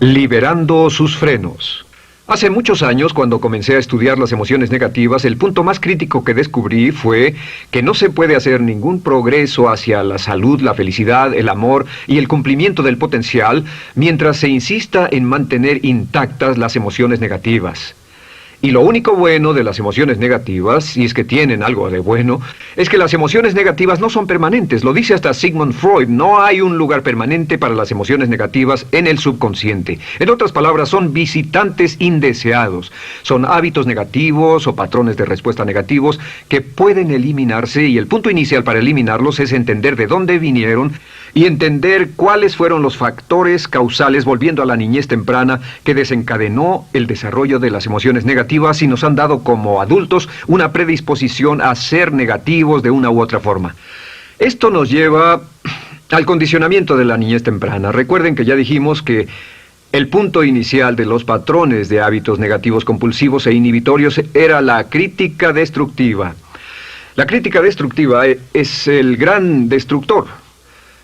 Liberando sus frenos. Hace muchos años, cuando comencé a estudiar las emociones negativas, el punto más crítico que descubrí fue que no se puede hacer ningún progreso hacia la salud, la felicidad, el amor y el cumplimiento del potencial mientras se insista en mantener intactas las emociones negativas. Y lo único bueno de las emociones negativas, si es que tienen algo de bueno, es que las emociones negativas no son permanentes. Lo dice hasta Sigmund Freud, no hay un lugar permanente para las emociones negativas en el subconsciente. En otras palabras, son visitantes indeseados. Son hábitos negativos o patrones de respuesta negativos que pueden eliminarse, y el punto inicial para eliminarlos es entender de dónde vinieron y entender cuáles fueron los factores causales, volviendo a la niñez temprana, que desencadenó el desarrollo de las emociones negativas y nos han dado como adultos una predisposición a ser negativos de una u otra forma. Esto nos lleva al condicionamiento de la niñez temprana. Recuerden que ya dijimos que el punto inicial de los patrones de hábitos negativos compulsivos e inhibitorios era la crítica destructiva. La crítica destructiva es el gran destructor.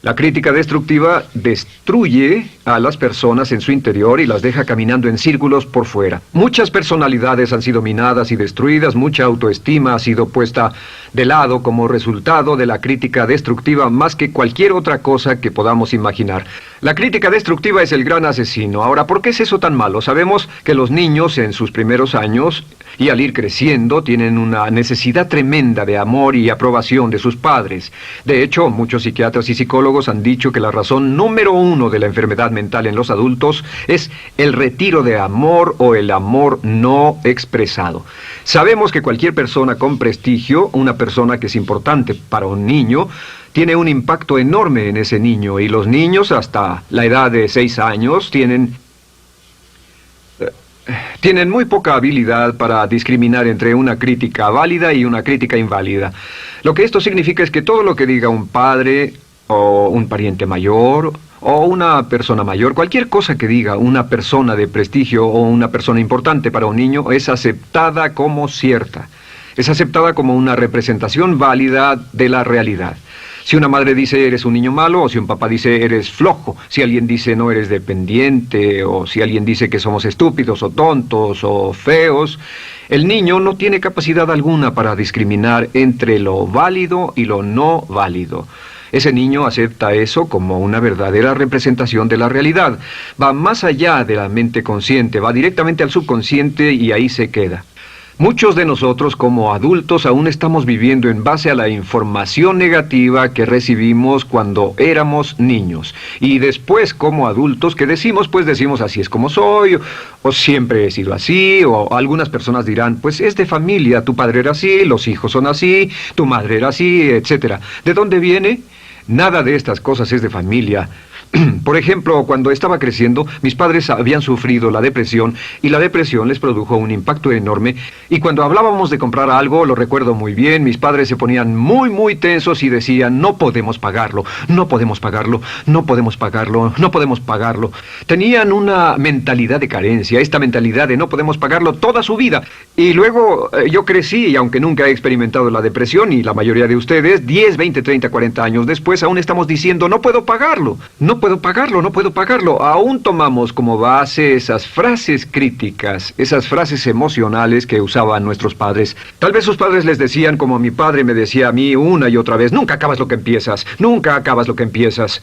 La crítica destructiva destruye a las personas en su interior y las deja caminando en círculos por fuera. Muchas personalidades han sido minadas y destruidas, mucha autoestima ha sido puesta de lado como resultado de la crítica destructiva más que cualquier otra cosa que podamos imaginar. La crítica destructiva es el gran asesino. Ahora, ¿por qué es eso tan malo? Sabemos que los niños en sus primeros años y al ir creciendo tienen una necesidad tremenda de amor y aprobación de sus padres. De hecho, muchos psiquiatras y psicólogos han dicho que la razón número uno de la enfermedad mental en los adultos es el retiro de amor o el amor no expresado. Sabemos que cualquier persona con prestigio, una persona que es importante para un niño, tiene un impacto enorme en ese niño, y los niños hasta la edad de 6 años tienen muy poca habilidad para discriminar entre una crítica válida y una crítica inválida. Lo que esto significa es que todo lo que diga un padre o un pariente mayor o una persona mayor, cualquier cosa que diga una persona de prestigio o una persona importante para un niño es aceptada como cierta. Es aceptada como una representación válida de la realidad. Si una madre dice eres un niño malo, o si un papá dice eres flojo, si alguien dice no eres dependiente, o si alguien dice que somos estúpidos o tontos o feos, el niño no tiene capacidad alguna para discriminar entre lo válido y lo no válido. Ese niño acepta eso como una verdadera representación de la realidad. Va más allá de la mente consciente, va directamente al subconsciente y ahí se queda. Muchos de nosotros como adultos aún estamos viviendo en base a la información negativa que recibimos cuando éramos niños. Y después como adultos, ¿qué decimos? Pues decimos así es como soy, o siempre he sido así, o algunas personas dirán, pues es de familia, tu padre era así, los hijos son así, tu madre era así, etc. ¿De dónde viene? Nada de estas cosas es de familia. Por ejemplo, cuando estaba creciendo, mis padres habían sufrido la depresión y la depresión les produjo un impacto enorme. Y cuando hablábamos de comprar algo, lo recuerdo muy bien, mis padres se ponían muy tensos y decían, no podemos pagarlo, no podemos pagarlo, no podemos pagarlo, no podemos pagarlo. Tenían una mentalidad de carencia, esta mentalidad de no podemos pagarlo toda su vida. Y luego yo crecí y aunque nunca he experimentado la depresión, y la mayoría de ustedes, 10, 20, 30, 40 años después, aún estamos diciendo, no puedo pagarlo, no puedo pagarlo, no puedo pagarlo. Aún tomamos como base esas frases críticas, esas frases emocionales que usaban nuestros padres. Tal vez sus padres les decían, como mi padre me decía a mí una y otra vez, nunca acabas lo que empiezas, nunca acabas lo que empiezas.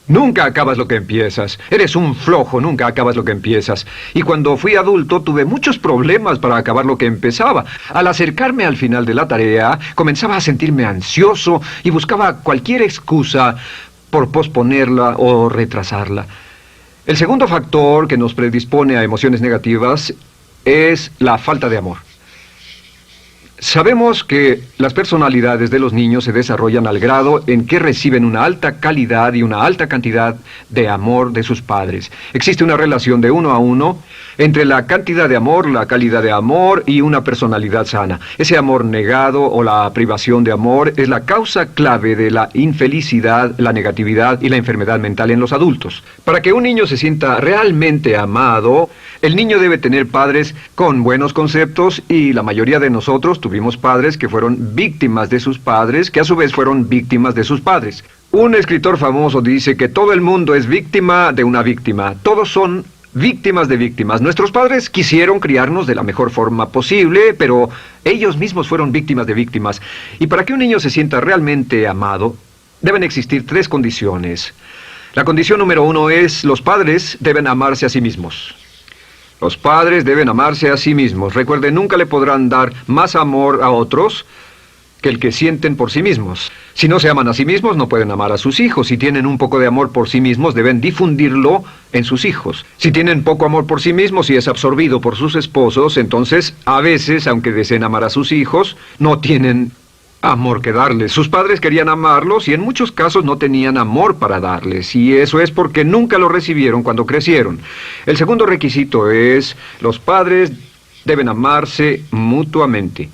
Nunca acabas lo que empiezas. Eres un flojo, nunca acabas lo que empiezas. Y cuando fui adulto tuve muchos problemas para acabar lo que empezaba. Al acercarme al final de la tarea, comenzaba a sentirme ansioso y buscaba cualquier excusa por posponerla o retrasarla. El segundo factor que nos predispone a emociones negativas es la falta de amor. Sabemos que las personalidades de los niños se desarrollan al grado en que reciben una alta calidad y una alta cantidad de amor de sus padres. Existe una relación de 1 a 1 entre la cantidad de amor, la calidad de amor y una personalidad sana. Ese amor negado o la privación de amor es la causa clave de la infelicidad, la negatividad y la enfermedad mental en los adultos. Para que un niño se sienta realmente amado, el niño debe tener padres con buenos conceptos, y la mayoría de nosotros tuvimos padres que fueron víctimas de sus padres, que a su vez fueron víctimas de sus padres. Un escritor famoso dice que todo el mundo es víctima de una víctima. Todos son víctimas de víctimas. Nuestros padres quisieron criarnos de la mejor forma posible, pero ellos mismos fueron víctimas de víctimas. Y para que un niño se sienta realmente amado, deben existir 3 condiciones. La condición número 1 es: los padres deben amarse a sí mismos. Los padres deben amarse a sí mismos. Recuerden, nunca le podrán dar más amor a otros que el que sienten por sí mismos. Si no se aman a sí mismos, no pueden amar a sus hijos. Si tienen un poco de amor por sí mismos, deben difundirlo en sus hijos. Si tienen poco amor por sí mismos y es absorbido por sus esposos, entonces, a veces, aunque deseen amar a sus hijos, no tienen amor que darles. Sus padres querían amarlos y en muchos casos no tenían amor para darles. Y eso es porque nunca lo recibieron cuando crecieron. El segundo requisito es: los padres deben amarse mutuamente.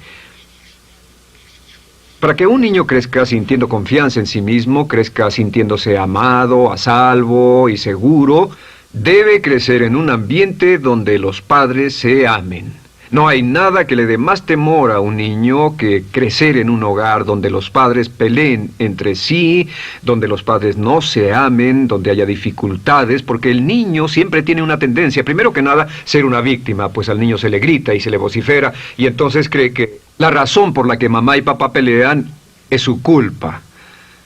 Para que un niño crezca sintiendo confianza en sí mismo, crezca sintiéndose amado, a salvo y seguro, debe crecer en un ambiente donde los padres se amen. No hay nada que le dé más temor a un niño que crecer en un hogar donde los padres peleen entre sí, donde los padres no se amen, donde haya dificultades, porque el niño siempre tiene una tendencia, primero que nada, ser una víctima, pues al niño se le grita y se le vocifera, y entonces cree que la razón por la que mamá y papá pelean es su culpa.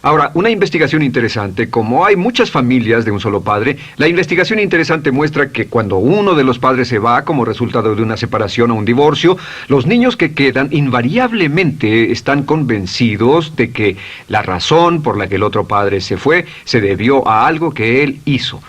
Ahora, una investigación interesante: como hay muchas familias de un solo padre, la investigación interesante muestra que cuando uno de los padres se va como resultado de una separación o un divorcio, los niños que quedan invariablemente están convencidos de que la razón por la que el otro padre se fue se debió a algo que él hizo.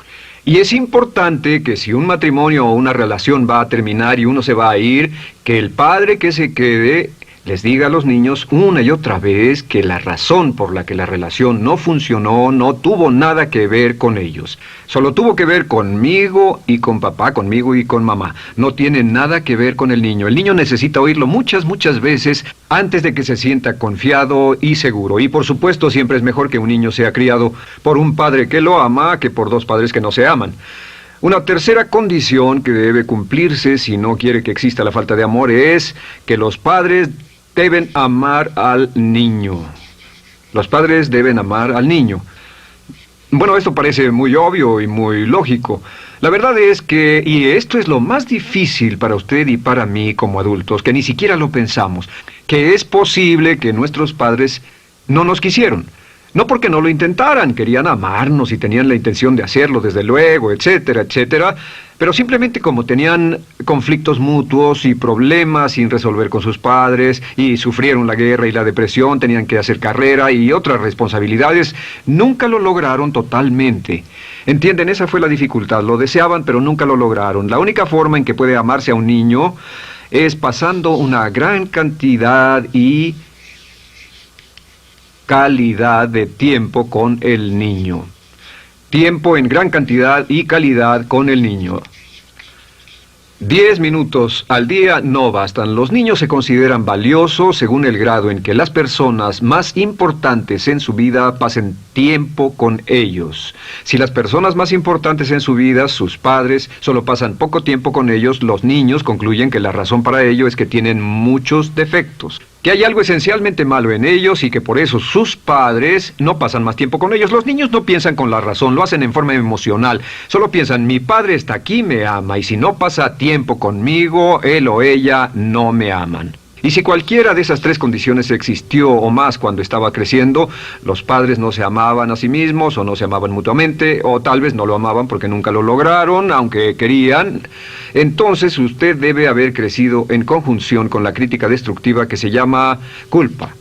Y es importante que si un matrimonio o una relación va a terminar y uno se va a ir, que el padre que se quede les diga a los niños una y otra vez que la razón por la que la relación no funcionó no tuvo nada que ver con ellos. Solo tuvo que ver conmigo y con papá, conmigo y con mamá. No tiene nada que ver con el niño. El niño necesita oírlo muchas veces antes de que se sienta confiado y seguro. Y por supuesto, siempre es mejor que un niño sea criado por un padre que lo ama que por 2 padres que no se aman. Una tercera condición que debe cumplirse si no quiere que exista la falta de amor es que los padres deben amar al niño. Los padres deben amar al niño. Bueno, esto parece muy obvio y muy lógico. La verdad es que, y esto es lo más difícil para usted y para mí como adultos, que ni siquiera lo pensamos, que es posible que nuestros padres no nos quisieron. No porque no lo intentaran, querían amarnos y tenían la intención de hacerlo, desde luego, etcétera, etcétera, pero simplemente como tenían conflictos mutuos y problemas sin resolver con sus padres, y sufrieron la guerra y la depresión, tenían que hacer carrera y otras responsabilidades, nunca lo lograron totalmente. ¿Entienden? Esa fue la dificultad. Lo deseaban, pero nunca lo lograron. La única forma en que puede amarse a un niño es pasando una gran cantidad y calidad de tiempo con el niño. Tiempo en gran cantidad y calidad con el niño. 10 minutos al día no bastan. Los niños se consideran valiosos según el grado en que las personas más importantes en su vida pasen tiempo con ellos. Si las personas más importantes en su vida, sus padres, solo pasan poco tiempo con ellos, los niños concluyen que la razón para ello es que tienen muchos defectos, que hay algo esencialmente malo en ellos y que por eso sus padres no pasan más tiempo con ellos. Los niños no piensan con la razón, lo hacen en forma emocional. Solo piensan: mi padre está aquí, me ama, y si no pasa tiempo conmigo, él o ella no me aman. Y si cualquiera de esas 3 condiciones existió o más cuando estaba creciendo, los padres no se amaban a sí mismos, o no se amaban mutuamente, o tal vez no lo amaban porque nunca lo lograron, aunque querían, entonces usted debe haber crecido en conjunción con la crítica destructiva que se llama culpa.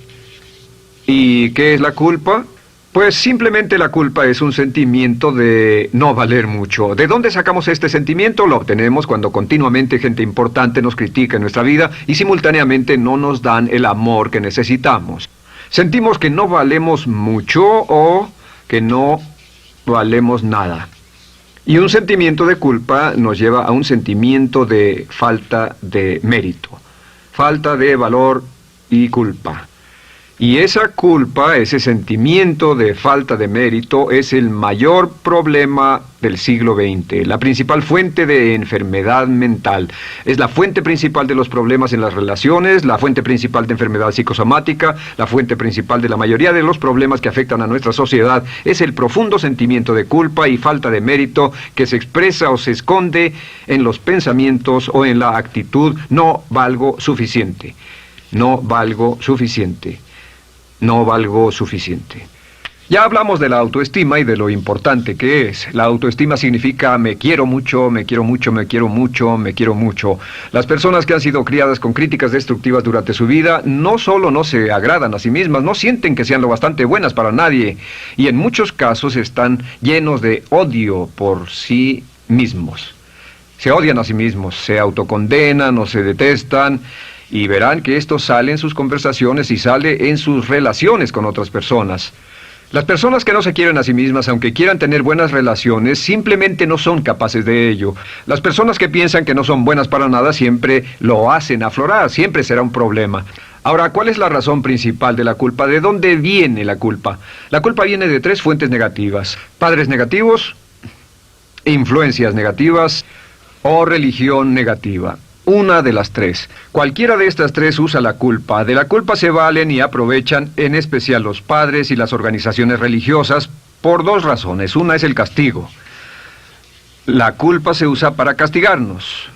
¿Y qué es la culpa? Pues simplemente la culpa es un sentimiento de no valer mucho. ¿De dónde sacamos este sentimiento? Lo obtenemos cuando continuamente gente importante nos critica en nuestra vida y simultáneamente no nos dan el amor que necesitamos. Sentimos que no valemos mucho o que no valemos nada. Y un sentimiento de culpa nos lleva a un sentimiento de falta de mérito, falta de valor y culpa. Y esa culpa, ese sentimiento de falta de mérito, es el mayor problema del siglo XX, la principal fuente de enfermedad mental. Es la fuente principal de los problemas en las relaciones, la fuente principal de enfermedad psicosomática, la fuente principal de la mayoría de los problemas que afectan a nuestra sociedad. Es el profundo sentimiento de culpa y falta de mérito que se expresa o se esconde en los pensamientos o en la actitud: no valgo suficiente, no valgo suficiente. No valgo suficiente. Ya hablamos de la autoestima y de lo importante que es. La autoestima significa me quiero mucho, me quiero mucho, me quiero mucho, me quiero mucho. Las personas que han sido criadas con críticas destructivas durante su vida no solo no se agradan a sí mismas, no sienten que sean lo bastante buenas para nadie, y en muchos casos están llenos de odio por sí mismos. Se odian a sí mismos, se autocondenan o se detestan. Y verán que esto sale en sus conversaciones y sale en sus relaciones con otras personas. Las personas que no se quieren a sí mismas, aunque quieran tener buenas relaciones, simplemente no son capaces de ello. Las personas que piensan que no son buenas para nada siempre lo hacen aflorar, siempre será un problema. Ahora, ¿cuál es la razón principal de la culpa? ¿De dónde viene la culpa? La culpa viene de 3 fuentes negativas: padres negativos, influencias negativas o religión negativa. Una de las 3. Cualquiera de estas 3 usa la culpa. De la culpa se valen y aprovechan, en especial los padres y las organizaciones religiosas, por 2 razones. Una es el castigo. La culpa se usa para castigarnos.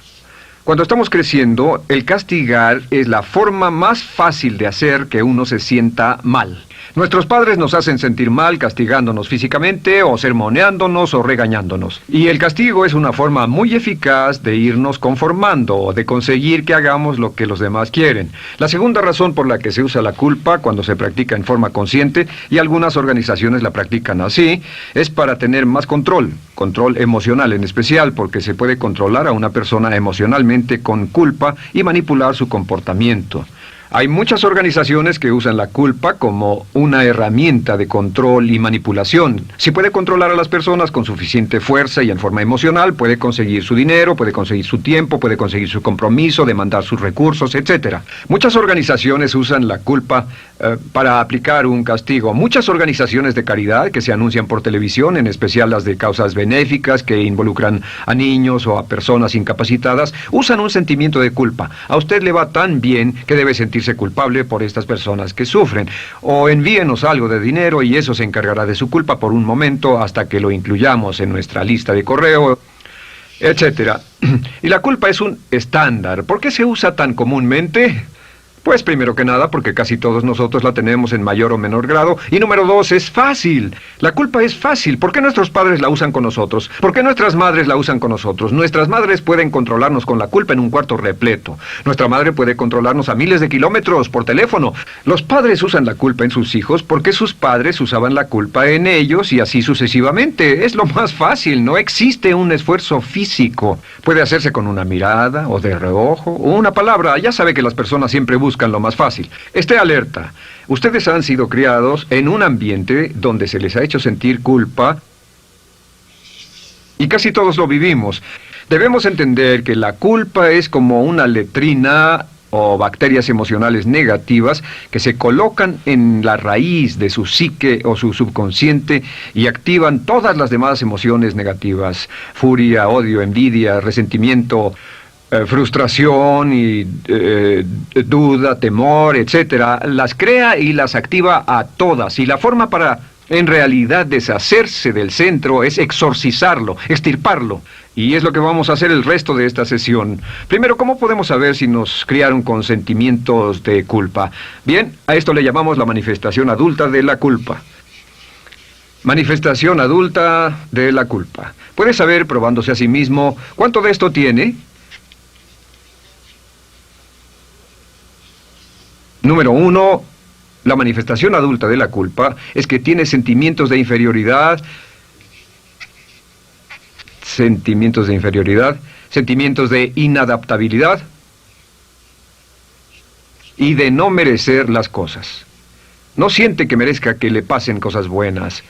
Cuando estamos creciendo, el castigar es la forma más fácil de hacer que uno se sienta mal. Nuestros padres nos hacen sentir mal castigándonos físicamente o sermoneándonos o regañándonos. Y el castigo es una forma muy eficaz de irnos conformando o de conseguir que hagamos lo que los demás quieren. La segunda razón por la que se usa la culpa cuando se practica en forma consciente, y algunas organizaciones la practican así, es para tener más control emocional en especial, porque se puede controlar a una persona emocionalmente con culpa y manipular su comportamiento. Hay muchas organizaciones que usan la culpa como una herramienta de control y manipulación. Si puede controlar a las personas con suficiente fuerza y en forma emocional, puede conseguir su dinero, puede conseguir su tiempo, puede conseguir su compromiso, demandar sus recursos, etc. Muchas organizaciones usan la culpa para aplicar un castigo. Muchas organizaciones de caridad que se anuncian por televisión, en especial las de causas benéficas que involucran a niños o a personas incapacitadas, usan un sentimiento de culpa. A usted le va tan bien que debe sentirse culpable por estas personas que sufren. O envíenos algo de dinero y eso se encargará de su culpa por un momento hasta que lo incluyamos en nuestra lista de correo, etcétera. Y la culpa es un estándar. ¿Por qué se usa tan comúnmente? Pues primero que nada porque casi todos nosotros la tenemos en mayor o menor grado. Y número 2, es fácil. La culpa es fácil. ¿Por qué nuestros padres la usan con nosotros? ¿Por qué nuestras madres la usan con nosotros? Nuestras madres pueden controlarnos con la culpa en un cuarto repleto. Nuestra madre puede controlarnos a miles de kilómetros por teléfono. Los padres usan la culpa en sus hijos porque sus padres usaban la culpa en ellos y así sucesivamente. Es lo más fácil. No existe un esfuerzo físico. Puede hacerse con una mirada o de reojo o una palabra. Ya sabe que las personas siempre buscan lo más fácil. Esté alerta. Ustedes han sido criados en un ambiente donde se les ha hecho sentir culpa y casi todos lo vivimos. Debemos entender que la culpa es como una letrina o bacterias emocionales negativas que se colocan en la raíz de su psique o su subconsciente y activan todas las demás emociones negativas: furia, odio, envidia, resentimiento, frustración y duda, temor, etcétera. Las crea y las activa a todas. Y la forma para, en realidad, deshacerse del centro es exorcizarlo, extirparlo. Y es lo que vamos a hacer el resto de esta sesión. Primero, ¿cómo podemos saber si nos criaron con sentimientos de culpa? Bien, a esto le llamamos la manifestación adulta de la culpa. Manifestación adulta de la culpa. Puede saber, probándose a sí mismo, ¿cuánto de esto tiene? Número 1, la manifestación adulta de la culpa es que tiene sentimientos de inferioridad, sentimientos de inadaptabilidad y de no merecer las cosas. No siente que merezca que le pasen cosas buenas.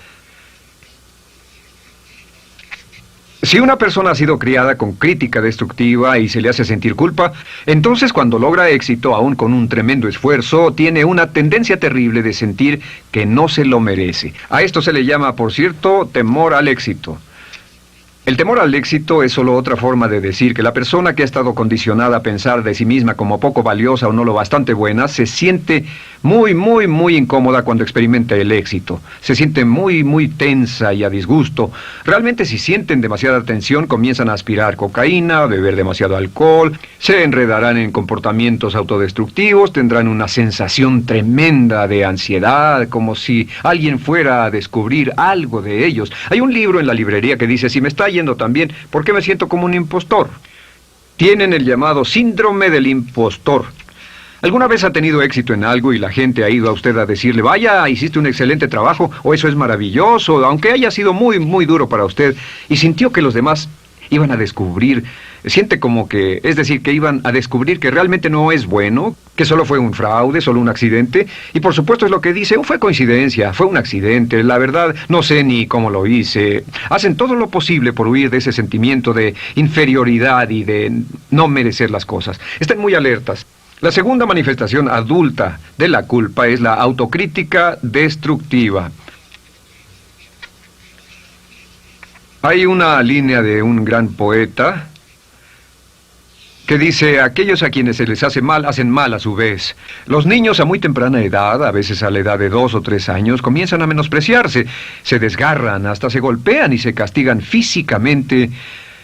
Si una persona ha sido criada con crítica destructiva y se le hace sentir culpa, entonces cuando logra éxito, aún con un tremendo esfuerzo, tiene una tendencia terrible de sentir que no se lo merece. A esto se le llama, por cierto, temor al éxito. El temor al éxito es solo otra forma de decir que la persona que ha estado condicionada a pensar de sí misma como poco valiosa o no lo bastante buena, se siente muy incómoda cuando experimenta el éxito. Se siente muy tensa y a disgusto. Realmente si sienten demasiada tensión, comienzan a aspirar cocaína, a beber demasiado alcohol, se enredarán en comportamientos autodestructivos, tendrán una sensación tremenda de ansiedad, como si alguien fuera a descubrir algo de ellos. Hay un libro en la librería que dice, si me está yendo tan bien, ¿por qué me siento como un impostor? Tienen el llamado síndrome del impostor. ¿Alguna vez ha tenido éxito en algo y la gente ha ido a usted a decirle, vaya, hiciste un excelente trabajo, o eso es maravilloso, aunque haya sido muy duro para usted, y sintió que los demás iban a descubrir, siente como que, es decir, que iban a descubrir que realmente no es bueno, que solo fue un fraude, solo un accidente, y por supuesto es lo que dice, fue coincidencia, fue un accidente, la verdad, no sé ni cómo lo hice. Hacen todo lo posible por huir de ese sentimiento de inferioridad y de no merecer las cosas. Estén muy alertas. La segunda manifestación adulta de la culpa es la autocrítica destructiva. Hay una línea de un gran poeta que dice, aquellos a quienes se les hace mal, hacen mal a su vez. Los niños a muy temprana edad, a veces a la edad de 2 o 3 años, comienzan a menospreciarse, se desgarran, hasta se golpean y se castigan físicamente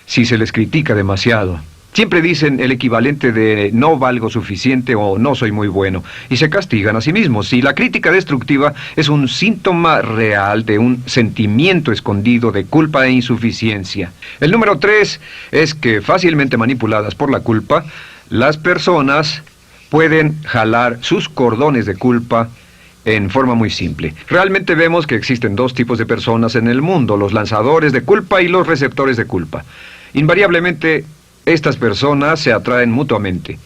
si se les critica demasiado. Siempre dicen el equivalente de no valgo suficiente o no soy muy bueno, y se castigan a sí mismos. Y la crítica destructiva es un síntoma real de un sentimiento escondido de culpa e insuficiencia. El número 3 es que, fácilmente manipuladas por la culpa, las personas pueden jalar sus cordones de culpa en forma muy simple. Realmente vemos que existen 2 tipos de personas en el mundo, los lanzadores de culpa y los receptores de culpa. Invariablemente, estas personas se atraen mutuamente.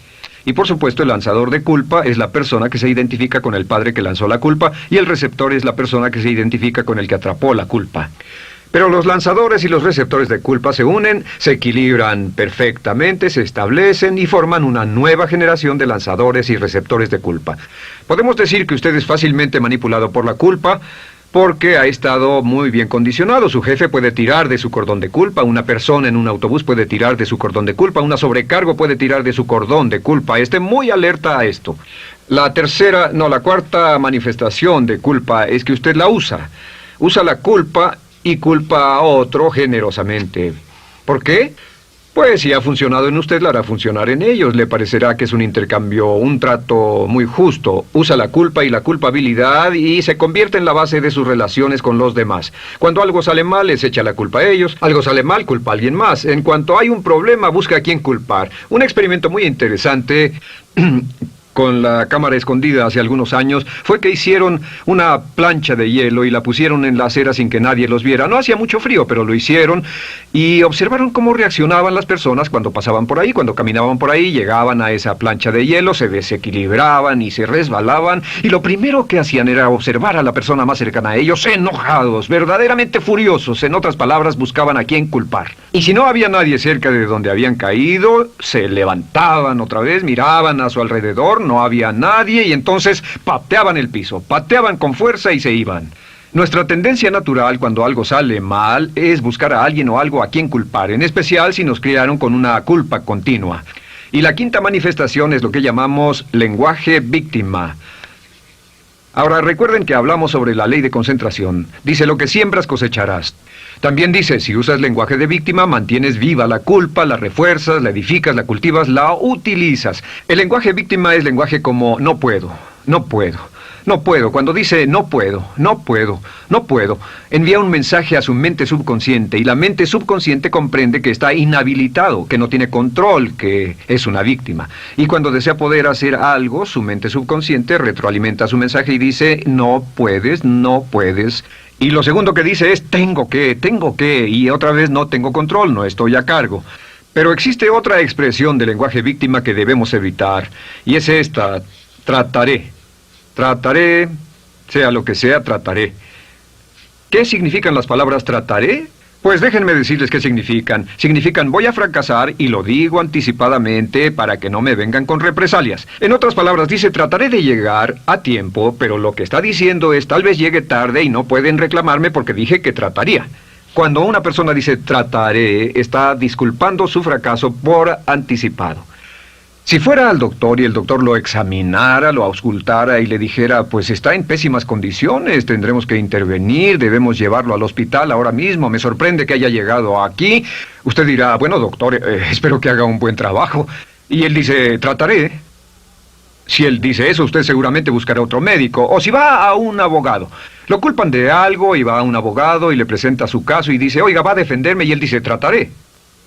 Y por supuesto el lanzador de culpa es la persona que se identifica con el padre que lanzó la culpa y el receptor es la persona que se identifica con el que atrapó la culpa. Pero los lanzadores y los receptores de culpa se unen, se equilibran perfectamente, se establecen y forman una nueva generación de lanzadores y receptores de culpa. Podemos decir que usted es fácilmente manipulado por la culpa, porque ha estado muy bien condicionado. Su jefe puede tirar de su cordón de culpa, una persona en un autobús puede tirar de su cordón de culpa, una sobrecargo puede tirar de su cordón de culpa. Esté muy alerta a esto. La cuarta manifestación de culpa es que usted la usa. Usa la culpa y culpa a otro generosamente. ¿Por qué? Pues si ha funcionado en usted, la hará funcionar en ellos. Le parecerá que es un intercambio, un trato muy justo. Usa la culpa y la culpabilidad y se convierte en la base de sus relaciones con los demás. Cuando algo sale mal, les echa la culpa a ellos. Algo sale mal, culpa a alguien más. En cuanto hay un problema, busca a quién culpar. Un experimento muy interesante con la cámara escondida hace algunos años, fue que hicieron una plancha de hielo y la pusieron en la acera sin que nadie los viera. No hacía mucho frío, pero lo hicieron y observaron cómo reaccionaban las personas cuando pasaban por ahí, cuando caminaban por ahí, llegaban a esa plancha de hielo, se desequilibraban y se resbalaban, y lo primero que hacían era observar a la persona más cercana a ellos, enojados, verdaderamente furiosos. En otras palabras, buscaban a quién culpar. Y si no había nadie cerca de donde habían caído, se levantaban otra vez, miraban a su alrededor, no había nadie y entonces pateaban el piso, pateaban con fuerza y se iban. Nuestra tendencia natural cuando algo sale mal es buscar a alguien o algo a quien culpar, en especial si nos criaron con una culpa continua. Y la quinta manifestación es lo que llamamos lenguaje víctima. Ahora recuerden que hablamos sobre la ley de concentración. Dice, lo que siembras cosecharás. También dice, si usas lenguaje de víctima, mantienes viva la culpa, la refuerzas, la edificas, la cultivas, la utilizas. El lenguaje víctima es lenguaje como no puedo, no puedo, no puedo. Cuando dice no puedo, no puedo, no puedo, envía un mensaje a su mente subconsciente y la mente subconsciente comprende que está inhabilitado, que no tiene control, que es una víctima. Y cuando desea poder hacer algo, su mente subconsciente retroalimenta su mensaje y dice no puedes, no puedes. Y lo segundo que dice es tengo que, y otra vez no tengo control, no estoy a cargo. Pero existe otra expresión del lenguaje víctima que debemos evitar, y es esta, trataré. Trataré, sea lo que sea, trataré. ¿Qué significan las palabras trataré? Pues déjenme decirles qué significan. Significan voy a fracasar y lo digo anticipadamente para que no me vengan con represalias. En otras palabras, dice trataré de llegar a tiempo, pero lo que está diciendo es tal vez llegue tarde y no pueden reclamarme porque dije que trataría. Cuando una persona dice trataré, está disculpando su fracaso por anticipado. Si fuera al doctor y el doctor lo examinara, lo auscultara y le dijera, pues está en pésimas condiciones, tendremos que intervenir, debemos llevarlo al hospital ahora mismo, me sorprende que haya llegado aquí. Usted dirá, bueno doctor, espero que haga un buen trabajo. Y él dice, trataré. Si él dice eso, usted seguramente buscará otro médico. O si va a un abogado. Lo culpan de algo y va a un abogado y le presenta su caso y dice, oiga, va a defenderme, y él dice, trataré.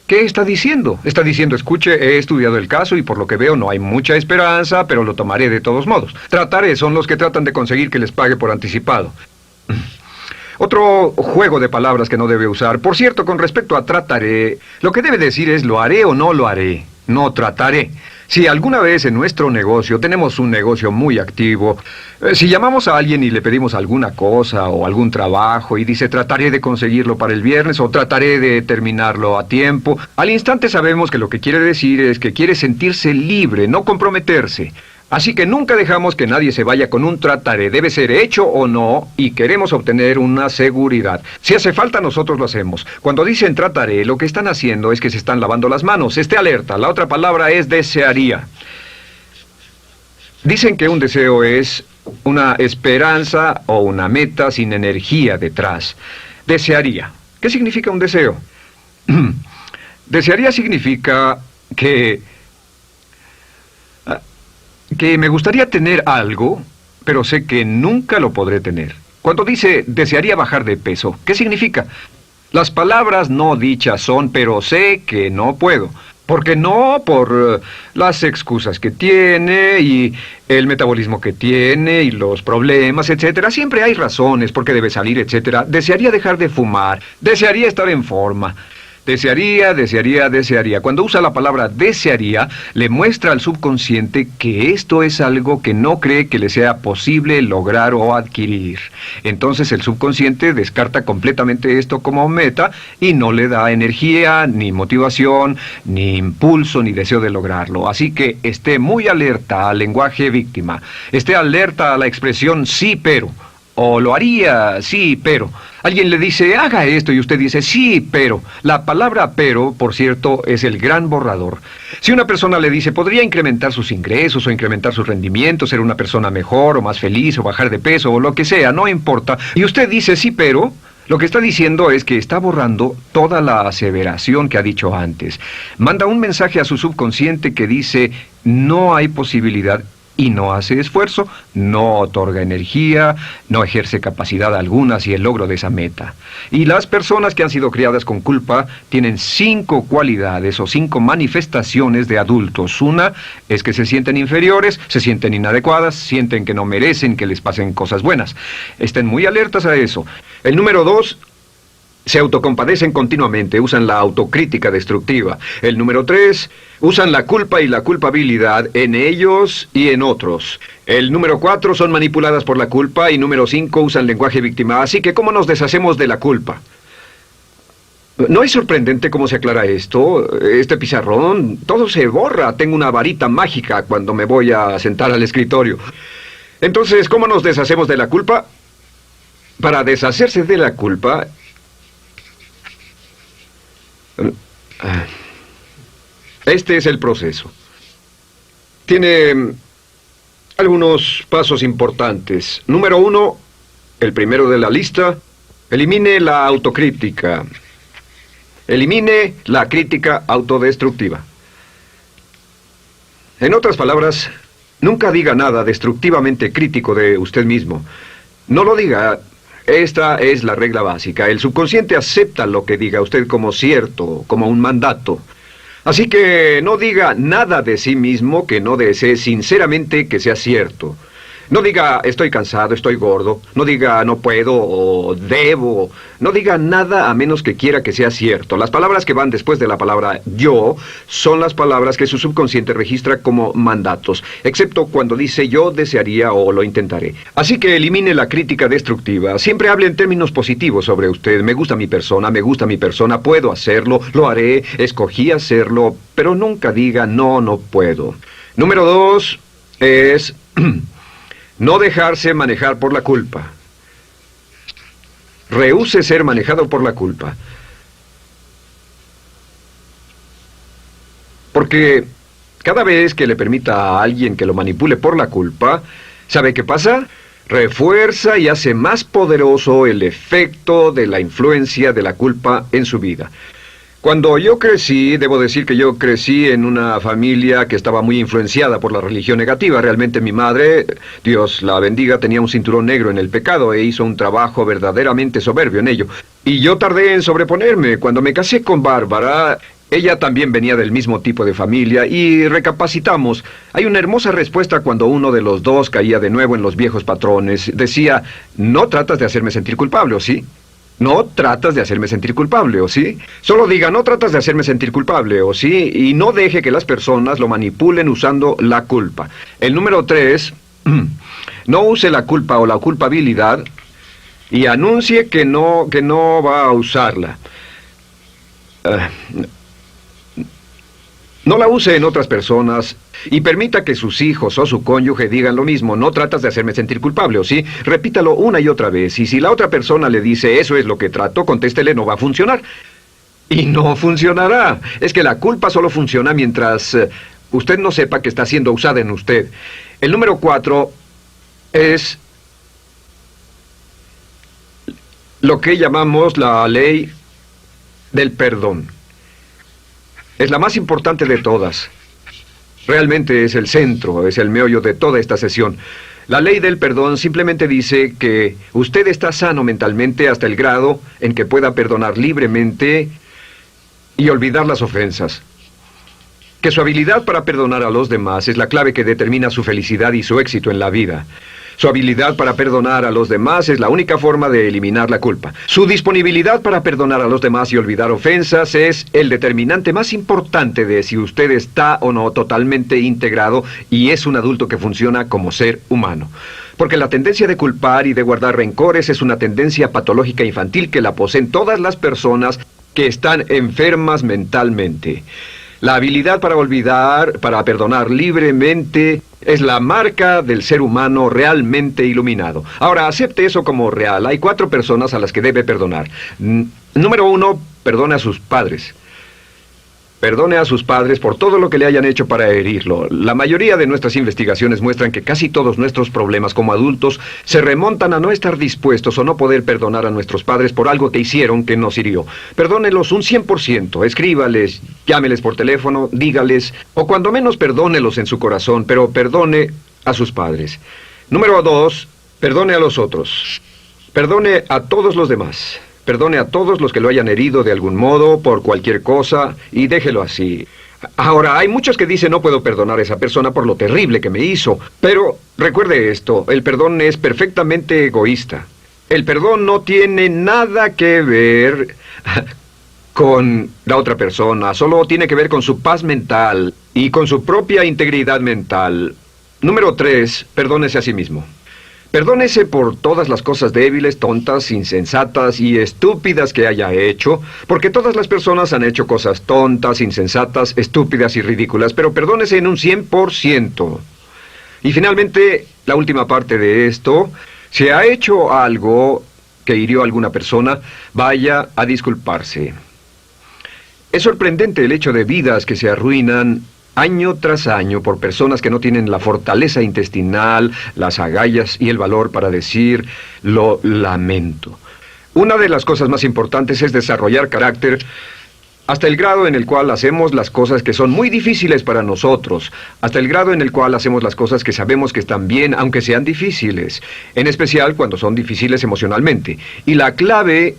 ¿Qué está diciendo? Está diciendo, escuche, he estudiado el caso y por lo que veo no hay mucha esperanza, pero lo tomaré de todos modos. Trataré son los que tratan de conseguir que les pague por anticipado. Otro juego de palabras que no debe usar. Por cierto, con respecto a trataré, lo que debe decir es lo haré o no lo haré. No trataré. Si alguna vez en nuestro negocio, tenemos un negocio muy activo, si llamamos a alguien y le pedimos alguna cosa o algún trabajo y dice trataré de conseguirlo para el viernes o trataré de terminarlo a tiempo, al instante sabemos que lo que quiere decir es que quiere sentirse libre, no comprometerse. Así que nunca dejamos que nadie se vaya con un trataré, debe ser hecho o no, y queremos obtener una seguridad. Si hace falta, nosotros lo hacemos. Cuando dicen trataré, lo que están haciendo es que se están lavando las manos. Esté alerta, la otra palabra es desearía. Dicen que un deseo es una esperanza o una meta sin energía detrás. Desearía. ¿Qué significa un deseo? Desearía significa que me gustaría tener algo, pero sé que nunca lo podré tener. Cuando dice desearía bajar de peso, ¿qué significa? Las palabras no dichas son, pero sé que no puedo. Porque no por las excusas que tiene y el metabolismo que tiene y los problemas, etcétera. Siempre hay razones por qué debe salir, etcétera. Desearía dejar de fumar, desearía estar en forma. Desearía, desearía, desearía. Cuando usa la palabra desearía, le muestra al subconsciente que esto es algo que no cree que le sea posible lograr o adquirir. Entonces el subconsciente descarta completamente esto como meta y no le da energía, ni motivación, ni impulso, ni deseo de lograrlo. Así que esté muy alerta al lenguaje víctima. Esté alerta a la expresión sí, pero. O lo haría, sí, pero. Alguien le dice, haga esto, y usted dice, sí, pero. La palabra pero, por cierto, es el gran borrador. Si una persona le dice, podría incrementar sus ingresos o incrementar su rendimiento, ser una persona mejor o más feliz o bajar de peso o lo que sea, no importa. Y usted dice, sí, pero. Lo que está diciendo es que está borrando toda la aseveración que ha dicho antes. Manda un mensaje a su subconsciente que dice, no hay posibilidad. Y no hace esfuerzo, no otorga energía, no ejerce capacidad alguna hacia el logro de esa meta. Y las personas que han sido criadas con culpa tienen 5 cualidades o 5 manifestaciones de adultos. Una es que se sienten inferiores, se sienten inadecuadas, sienten que no merecen que les pasen cosas buenas. Estén muy alertas a eso. El número 2... se autocompadecen continuamente, usan la autocrítica destructiva. El número 3, usan la culpa y la culpabilidad en ellos y en otros. El número 4, son manipuladas por la culpa. Y número 5, usan lenguaje víctima. Así que, ¿cómo nos deshacemos de la culpa? ¿No es sorprendente cómo se aclara esto? Este pizarrón, todo se borra. Tengo una varita mágica cuando me voy a sentar al escritorio. Entonces, ¿cómo nos deshacemos de la culpa? Para deshacerse de la culpa... este es el proceso. Tiene algunos pasos importantes. Número 1, el primero de la lista, elimine la autocrítica. Elimine la crítica autodestructiva. En otras palabras, nunca diga nada destructivamente crítico de usted mismo. No lo diga. Esta es la regla básica. El subconsciente acepta lo que diga usted como cierto, como un mandato. Así que no diga nada de sí mismo que no desee sinceramente que sea cierto. No diga estoy cansado, estoy gordo. No diga no puedo o debo. No diga nada a menos que quiera que sea cierto. Las palabras que van después de la palabra yo son las palabras que su subconsciente registra como mandatos, excepto cuando dice yo desearía o lo intentaré. Así que elimine la crítica destructiva. Siempre hable en términos positivos sobre usted. Me gusta mi persona, puedo hacerlo, lo haré, escogí hacerlo, pero nunca diga no, no puedo. Número 2 es no dejarse manejar por la culpa. Rehúse ser manejado por la culpa. Porque cada vez que le permita a alguien que lo manipule por la culpa, ¿sabe qué pasa? Refuerza y hace más poderoso el efecto de la influencia de la culpa en su vida. Cuando yo crecí, debo decir que yo crecí en una familia que estaba muy influenciada por la religión negativa. Realmente mi madre, Dios la bendiga, tenía un cinturón negro en el pecado e hizo un trabajo verdaderamente soberbio en ello. Y yo tardé en sobreponerme. Cuando me casé con Bárbara, ella también venía del mismo tipo de familia y recapacitamos. Hay una hermosa respuesta cuando uno de los dos caía de nuevo en los viejos patrones. Decía, no tratas de hacerme sentir culpable, ¿o sí? No tratas de hacerme sentir culpable, ¿o sí? Solo diga, no tratas de hacerme sentir culpable, ¿o sí? Y no deje que las personas lo manipulen usando la culpa. El número 3, no use la culpa o la culpabilidad y anuncie que no va a usarla. No la use en otras personas y permita que sus hijos o su cónyuge digan lo mismo. No tratas de hacerme sentir culpable, ¿o sí? Repítalo una y otra vez. Y si la otra persona le dice, eso es lo que trato, contéstele, no va a funcionar. Y no funcionará. Es que la culpa solo funciona mientras usted no sepa que está siendo usada en usted. El número 4 es lo que llamamos la ley del perdón. Es la más importante de todas. Realmente es el centro, es el meollo de toda esta sesión. La ley del perdón simplemente dice que usted está sano mentalmente hasta el grado en que pueda perdonar libremente y olvidar las ofensas. Que su habilidad para perdonar a los demás es la clave que determina su felicidad y su éxito en la vida. Su habilidad para perdonar a los demás es la única forma de eliminar la culpa. Su disponibilidad para perdonar a los demás y olvidar ofensas es el determinante más importante de si usted está o no totalmente integrado y es un adulto que funciona como ser humano. Porque la tendencia de culpar y de guardar rencores es una tendencia patológica infantil que la poseen todas las personas que están enfermas mentalmente. La habilidad para olvidar, para perdonar libremente, es la marca del ser humano realmente iluminado. Ahora, acepte eso como real. Hay 4 personas a las que debe perdonar. Número 1, perdone a sus padres. Perdone a sus padres por todo lo que le hayan hecho para herirlo. La mayoría de nuestras investigaciones muestran que casi todos nuestros problemas como adultos se remontan a no estar dispuestos o no poder perdonar a nuestros padres por algo que hicieron que nos hirió. Perdónelos un 100%, escríbales, llámeles por teléfono, dígales, o cuando menos perdónelos en su corazón, pero perdone a sus padres. Número 2, perdone a los otros. Perdone a todos los demás. Perdone a todos los que lo hayan herido de algún modo, por cualquier cosa, y déjelo así. Ahora, hay muchos que dicen no puedo perdonar a esa persona por lo terrible que me hizo. Pero recuerde esto, el perdón es perfectamente egoísta. El perdón no tiene nada que ver con la otra persona, solo tiene que ver con su paz mental y con su propia integridad mental. Número 3, perdónese a sí mismo. Perdónese por todas las cosas débiles, tontas, insensatas y estúpidas que haya hecho, porque todas las personas han hecho cosas tontas, insensatas, estúpidas y ridículas, pero perdónese en un 100%. Y finalmente, la última parte de esto, si ha hecho algo que hirió a alguna persona, vaya a disculparse. Es sorprendente el hecho de vidas que se arruinan año tras año por personas que no tienen la fortaleza intestinal, las agallas y el valor para decir lo lamento. Una de las cosas más importantes es desarrollar carácter hasta el grado en el cual hacemos las cosas que son muy difíciles para nosotros, hasta el grado en el cual hacemos las cosas que sabemos que están bien, aunque sean difíciles, en especial cuando son difíciles emocionalmente. Y la clave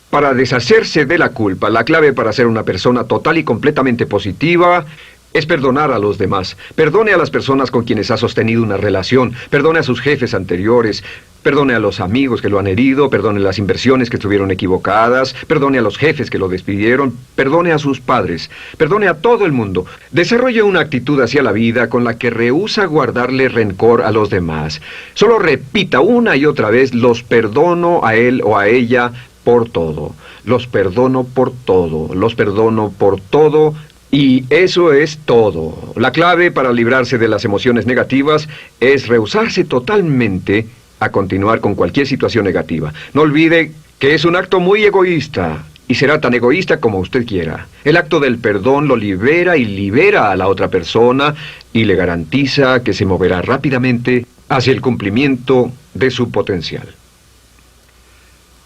para deshacerse de la culpa, la clave para ser una persona total y completamente positiva, es perdonar a los demás. Perdone a las personas con quienes ha sostenido una relación. Perdone a sus jefes anteriores. Perdone a los amigos que lo han herido. Perdone las inversiones que estuvieron equivocadas. Perdone a los jefes que lo despidieron. Perdone a sus padres. Perdone a todo el mundo. Desarrolle una actitud hacia la vida con la que rehúsa guardarle rencor a los demás. Solo repita una y otra vez: los perdono a él o a ella por todo. Los perdono por todo. Los perdono por todo. Y eso es todo. La clave para librarse de las emociones negativas es rehusarse totalmente a continuar con cualquier situación negativa. No olvide que es un acto muy egoísta, y será tan egoísta como usted quiera. El acto del perdón lo libera y libera a la otra persona y le garantiza que se moverá rápidamente hacia el cumplimiento de su potencial.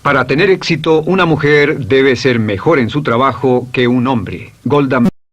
Para tener éxito, una mujer debe ser mejor en su trabajo que un hombre. Golda